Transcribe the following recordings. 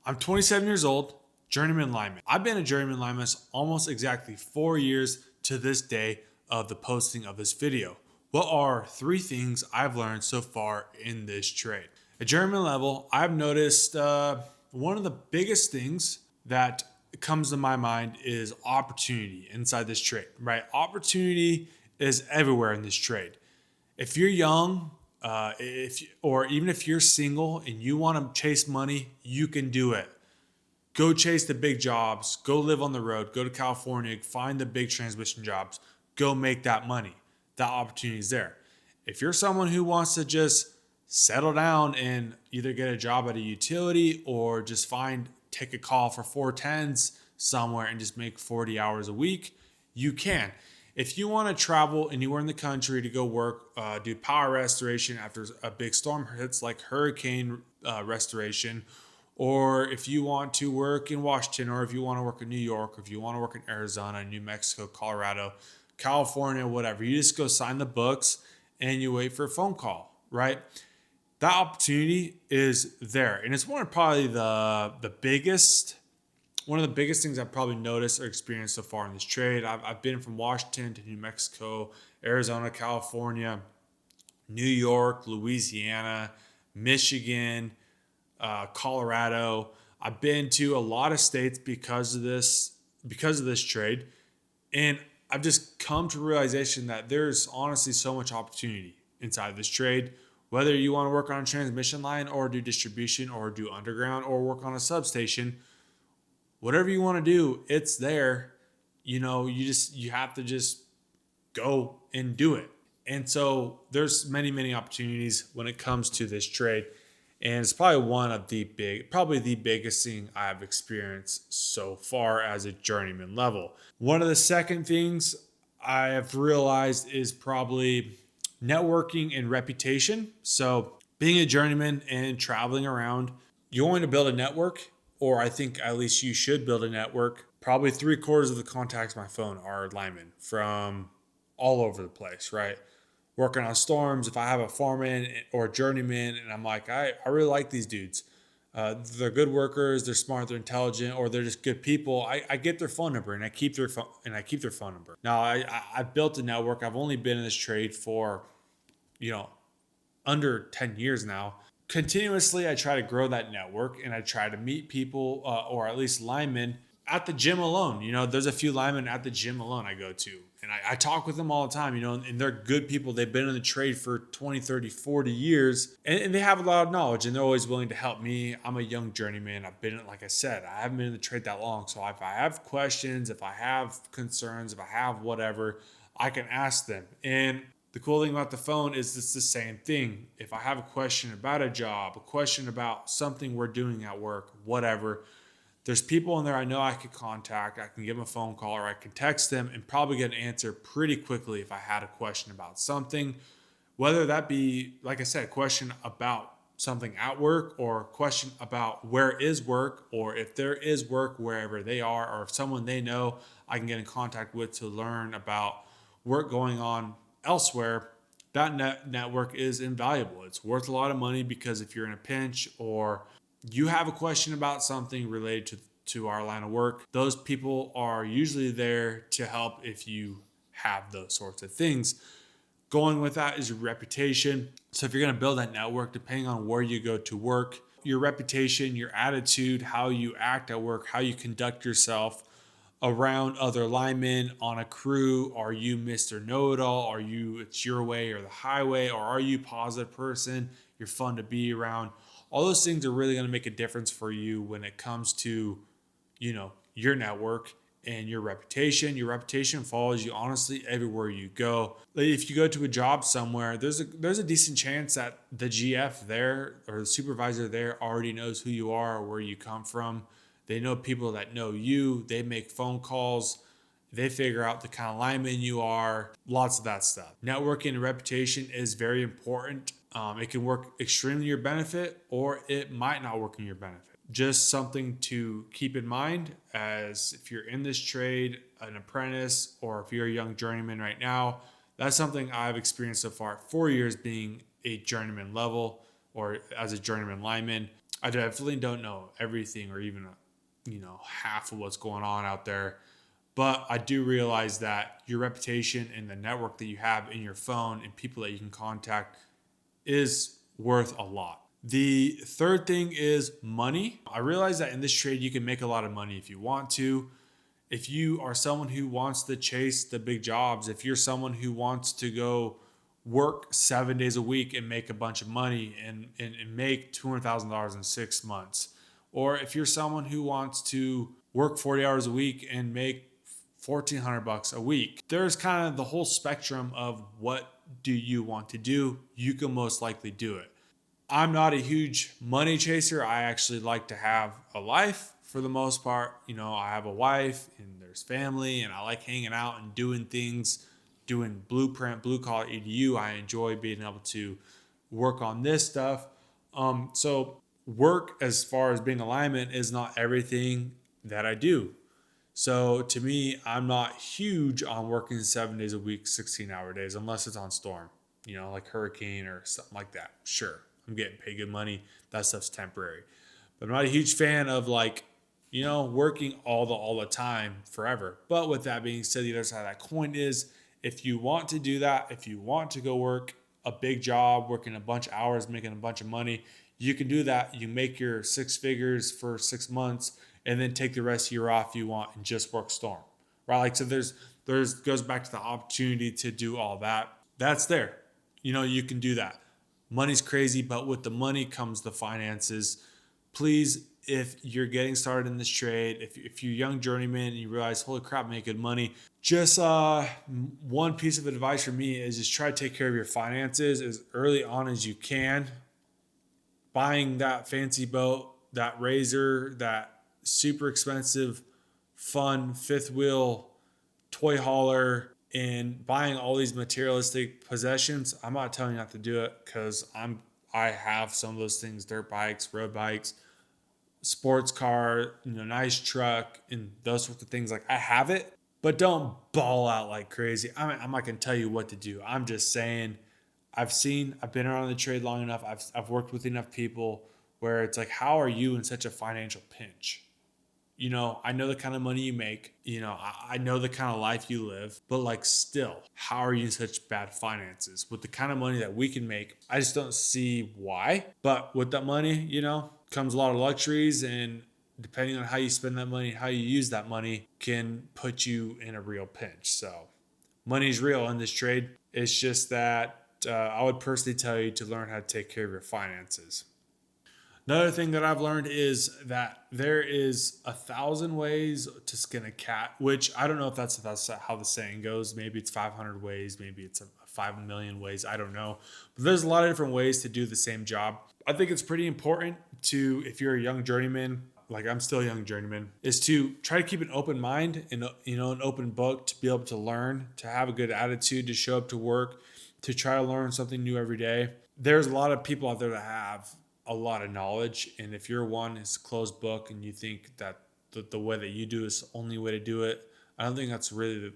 I'm 27 years old, journeyman lineman. I've been a journeyman lineman almost exactly 4 years to this day of the posting of this video. What are three things I've learned so far in this trade? At journeyman level, I've noticed one of the biggest things that comes to my mind is opportunity inside this trade, right? Opportunity is everywhere in this trade. If you're young, or even if you're single and you want to chase money, you can do it. Go chase the big jobs. Go live on the road. Go to California. Find the big transmission jobs. Go make that money. That opportunity is there. If you're someone who wants to just settle down and either get a job at a utility or just take a call for 410s somewhere and just make 40 hours a week, you can. If you want to travel anywhere in the country to go work, do power restoration after a big storm hits, like hurricane restoration, or if you want to work in Washington, or if you want to work in New York, or if you want to work in Arizona, New Mexico, Colorado, California, whatever, you just go sign the books and you wait for a phone call, right? That opportunity is there. And it's probably one of the biggest things I've probably noticed or experienced so far in this trade. I've been from Washington to New Mexico, Arizona, California, New York, Louisiana, Michigan, Colorado. I've been to a lot of states because of this trade, and I've just come to realization that there's honestly so much opportunity inside this trade. Whether you want to work on a transmission line or do distribution or do underground or work on a substation, whatever you want to do, it's there. You have to just go and do it. And so there's many opportunities when it comes to this trade. And it's probably the biggest thing I've experienced so far as a journeyman level. One of the second things I have realized is probably networking and reputation. So being a journeyman and traveling around, you're going to build a network, or I think at least you should build a network. Probably 3/4 of the contacts on my phone are linemen from all over the place, right? Working on storms. If I have a foreman or a journeyman and I'm like, I really like these dudes. They're good workers, they're smart, they're intelligent, or they're just good people. I get their phone number and I keep their phone number. Now I've built a network. I've only been in this trade for, under 10 years now. Continuously, I try to grow that network and I try to meet people, or at least linemen at the gym alone. There's a few linemen at the gym alone I go to, and I talk with them all the time, and they're good people. They've been in the trade for 20, 30, 40 years, and they have a lot of knowledge, and they're always willing to help me. I'm a young journeyman. Like I said, I haven't been in the trade that long. So if I have questions, if I have concerns, if I have whatever, I can ask them. And the cool thing about the phone is it's the same thing. If I have a question about a job, a question about something we're doing at work, whatever, there's people in there I know I could contact. I can give them a phone call or I can text them and probably get an answer pretty quickly if I had a question about something. Whether that be, like I said, a question about something at work, or a question about where is work, or if there is work wherever they are, or if someone they know I can get in contact with to learn about work going on elsewhere. That network is invaluable. It's worth a lot of money, because if you're in a pinch or you have a question about something related to our line of work, those people are usually there to help if you have those sorts of things. Going with that is your reputation. So if you're going to build that network, depending on where you go to work, your reputation, your attitude, how you act at work, how you conduct yourself around other linemen on a crew. Are you Mr. Know-It-All? It's your way or the highway? Or are you a positive person? You're fun to be around. All those things are really going to make a difference for you when it comes to, your network and your reputation. Your reputation follows you honestly everywhere you go. Like if you go to a job somewhere, there's a decent chance that the GF there or the supervisor there already knows who you are or where you come from. They know people that know you. They make phone calls. They figure out the kind of lineman you are. Lots of that stuff. Networking and reputation is very important. It can work extremely your benefit, or it might not work in your benefit. Just something to keep in mind, as if you're in this trade, an apprentice, or if you're a young journeyman right now. That's something I've experienced so far. 4 years being a journeyman level, or as a journeyman lineman. I definitely don't know everything or even, half of what's going on out there. But I do realize that your reputation and the network that you have in your phone and people that you can contact is worth a lot. The third thing is money. I realize that in this trade, you can make a lot of money if you want to. If you are someone who wants to chase the big jobs, if you're someone who wants to go work 7 days a week and make a bunch of money and make $200,000 in 6 months, or if you're someone who wants to work 40 hours a week and make 1,400 bucks a week, there's kind of the whole spectrum of what do you want to do. You can most likely do it. I'm not a huge money chaser. I actually like to have a life for the most part. I have a wife and there's family, and I like hanging out and doing things, doing blueprint, blue collar EDU. I enjoy being able to work on this stuff. So work as far as being a lineman is not everything that I do. So to me, I'm not huge on working 7 days a week, 16-hour days, unless it's on storm, like hurricane or something like that. Sure, I'm getting paid good money. That stuff's temporary. But I'm not a huge fan of working all the time forever. But with that being said, the other side of that coin is if you want to do that, if you want to go work a big job, working a bunch of hours, making a bunch of money, you can do that. You make your 6 figures for 6 months and then take the rest of your off you want and just work storm, right? Like, so there's goes back to the opportunity to do all that. That's there. You can do that. Money's crazy, but with the money comes the finances. Please, if you're getting started in this trade, if you're a young journeyman and you realize, holy crap, I make good money, just one piece of advice from me is just try to take care of your finances as early on as you can. Buying that fancy boat, that razor, that super expensive, fun fifth wheel toy hauler, and buying all these materialistic possessions, I'm not telling you not to do it, because I have some of those things: dirt bikes, road bikes, sports car, nice truck, and those sorts of things. Like, I have it, but don't ball out like crazy. I'm not gonna tell you what to do. I'm just saying, I've been around the trade long enough. I've worked with enough people where it's like, how are you in such a financial pinch? I know the kind of money you make, I know the kind of life you live, but like, still, how are you in such bad finances with the kind of money that we can make? I just don't see why. But with that money, comes a lot of luxuries, and depending on how you spend that money, how you use that money can put you in a real pinch. So money's real in this trade. It's just that I would personally tell you to learn how to take care of your finances. Another thing that I've learned is that there is 1,000 ways to skin a cat, which I don't know if that's how the saying goes. Maybe it's 500 ways, maybe it's 5 million ways. I don't know. But there's a lot of different ways to do the same job. I think it's pretty important to, if you're a young journeyman, like I'm still a young journeyman, is to try to keep an open mind and an open book, to be able to learn, to have a good attitude, to show up to work, to try to learn something new every day. There's a lot of people out there that have a lot of knowledge, and if you're one, it's a closed book and you think that the way that you do is the only way to do it, I don't think that's really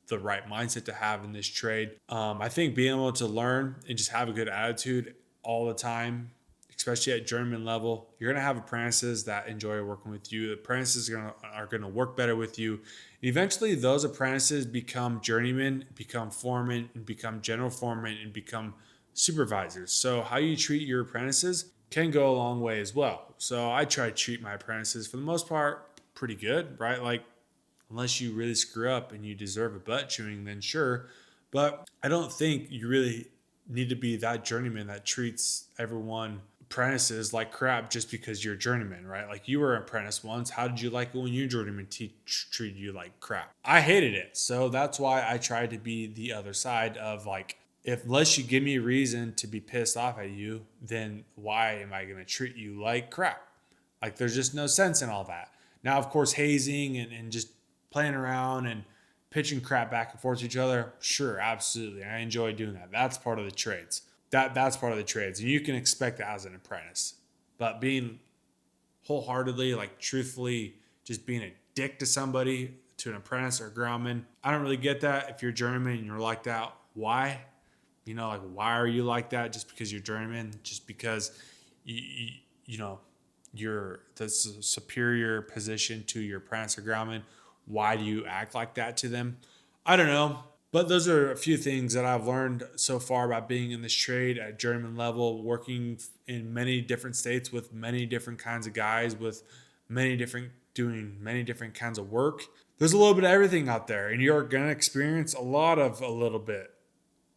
the right mindset to have in this trade. I think being able to learn and just have a good attitude all the time, especially at journeyman level, you're going to have apprentices that enjoy working with you. The apprentices are going to work better with you. Eventually, those apprentices become journeymen, become foremen, and become general foremen, and become supervisors. So how you treat your apprentices can go a long way as well. So I try to treat my apprentices, for the most part, pretty good, right? Like, unless you really screw up and you deserve a butt chewing, then sure. But I don't think you really need to be that journeyman that treats everyone, apprentices, like crap just because you're a journeyman, right? Like, you were an apprentice once. How did you like it when your journeyman treated you like crap? I hated it. So that's why I tried to be the other side of, like, unless you give me a reason to be pissed off at you, then why am I going to treat you like crap? Like, there's just no sense in all that. Now, of course, hazing and just playing around and pitching crap back and forth to each other, sure, absolutely. I enjoy doing that. That's part of the trades. That's part of the trades. And you can expect that as an apprentice. But being wholeheartedly, like, truthfully, just being a dick to somebody, to an apprentice or a groundman, I don't really get that. If you're a journeyman and you're like that, why? Like, why are you like that? Just because you're journeyman? Just because you the superior position to your apprentice or groundman, why do you act like that to them? I don't know. But those are a few things that I've learned so far about being in this trade at journeyman level, working in many different states with many different kinds of guys, with doing many different kinds of work. There's a little bit of everything out there, and you're going to experience a little bit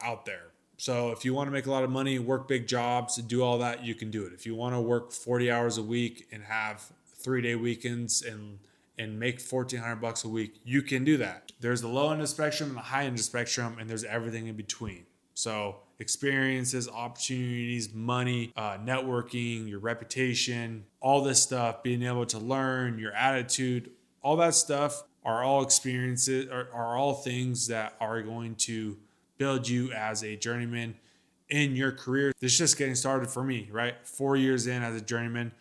out there. So if you want to make a lot of money, work big jobs, do all that, you can do it. If you want to work 40 hours a week and have 3-day weekends and make $1,400 a week, you can do that. There's the low end of the spectrum and the high end of the spectrum, and there's everything in between. So experiences, opportunities, money, networking, your reputation, all this stuff, being able to learn, your attitude, all that stuff are all experiences, are all things that are going to build you as a journeyman in your career. This is just getting started for me, right? 4 years in as a journeyman,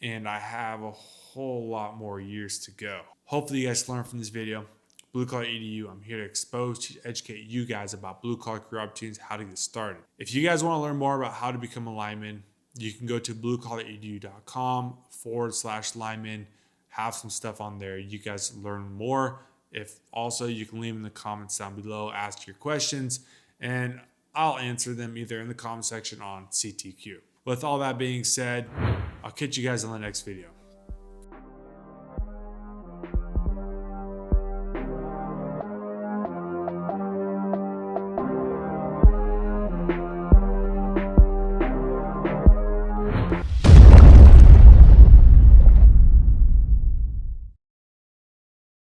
and I have a whole lot more years to go. Hopefully you guys learn from this video. Blue Collar EDU, I'm here to expose, to educate you guys about blue collar career opportunities, how to get started. If you guys want to learn more about how to become a lineman, you can go to bluecollaredu.com/lineman, have some stuff on there. You guys learn more. If also, you can leave in the comments down below, ask your questions, and I'll answer them either in the comment section on CTQ. With all that being said, I'll catch you guys on the next video.